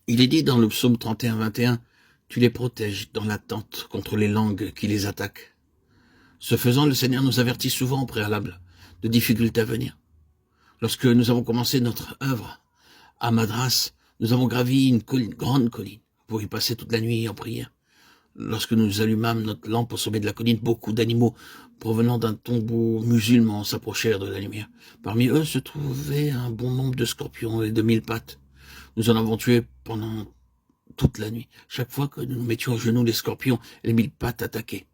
Il est dit dans le psaume 31, 21, « Tu les protèges dans la tente contre les langues qui les attaquent. » Ce faisant, le Seigneur nous avertit souvent au préalable de difficultés à venir. Lorsque nous avons commencé notre œuvre à Madras, nous avons gravi une grande colline pour y passer toute la nuit en prière. Lorsque nous allumâmes notre lampe au sommet de la colline, beaucoup d'animaux provenant d'un tombeau musulman s'approchèrent de la lumière. Parmi eux se trouvait un bon nombre de scorpions et de 1000 pattes. Nous en avons tué pendant toute la nuit. Chaque fois que nous nous mettions à genoux, les scorpions et les 1000 pattes attaquaient.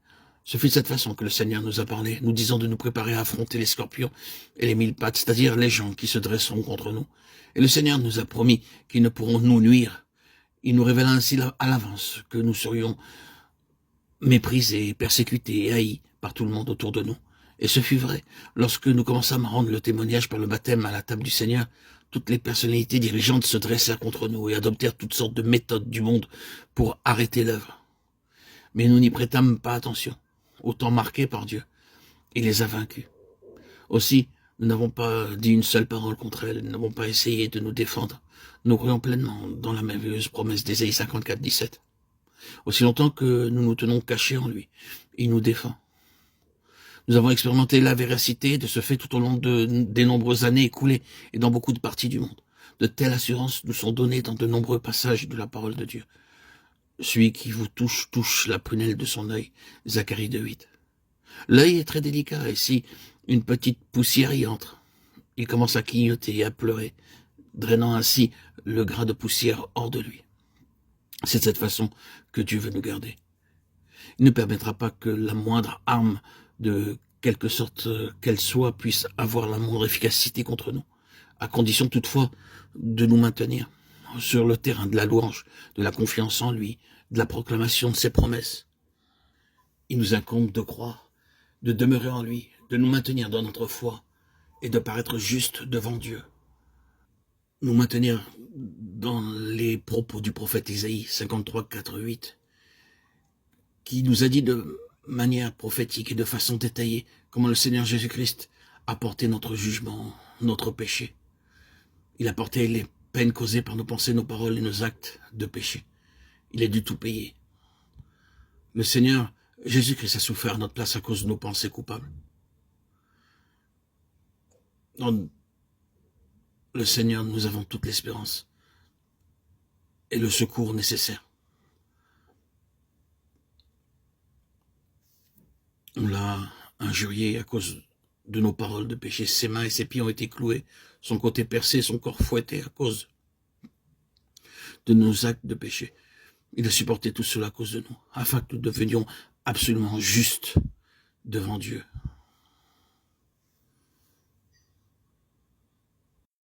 Ce fut de cette façon que le Seigneur nous a parlé, nous disant de nous préparer à affronter les scorpions et les 1000 pattes, c'est-à-dire les gens qui se dresseront contre nous. Et le Seigneur nous a promis qu'ils ne pourront nous nuire. Il nous révéla ainsi à l'avance que nous serions méprisés, persécutés et haïs par tout le monde autour de nous. Et ce fut vrai. Lorsque nous commençâmes à rendre le témoignage par le baptême à la table du Seigneur, toutes les personnalités dirigeantes se dressèrent contre nous et adoptèrent toutes sortes de méthodes du monde pour arrêter l'œuvre. Mais nous n'y prêtâmes pas attention, au temps marqué par Dieu. Il les a vaincus. Aussi, nous n'avons pas dit une seule parole contre elles, nous n'avons pas essayé de nous défendre. Nous croyons pleinement dans la merveilleuse promesse d'Ésaïe 54, 17. Aussi longtemps que nous nous tenons cachés en lui, il nous défend. Nous avons expérimenté la véracité de ce fait tout au long des nombreuses années écoulées et dans beaucoup de parties du monde. De telles assurances nous sont données dans de nombreux passages de la parole de Dieu. Celui qui vous touche la prunelle de son œil. Zacharie 2,8. L'œil est très délicat et si une petite poussière y entre, il commence à clignoter et à pleurer, drainant ainsi le grain de poussière hors de lui. C'est de cette façon que Dieu veut nous garder. Il ne permettra pas que la moindre arme, de quelque sorte qu'elle soit, puisse avoir la moindre efficacité contre nous, à condition toutefois de nous maintenir sur le terrain de la louange, de la confiance en lui, de la proclamation de ses promesses. Il nous incombe de croire, de demeurer en lui, de nous maintenir dans notre foi et de paraître juste devant Dieu. Nous maintenir dans les propos du prophète Isaïe 53, 4, 8, qui nous a dit de manière prophétique et de façon détaillée comment le Seigneur Jésus-Christ a porté notre jugement, notre péché. Il a porté les peines causées par nos pensées, nos paroles et nos actes de péché. Il a dû tout payer. Le Seigneur Jésus-Christ a souffert à notre place à cause de nos pensées coupables. Dans le Seigneur, nous avons toute l'espérance et le secours nécessaire. On l'a injurié à cause de nos paroles de péché. Ses mains et ses pieds ont été cloués, son côté percé, son corps fouetté à cause de nos actes de péché. Il a supporté tout cela à cause de nous, afin que nous devenions absolument justes devant Dieu.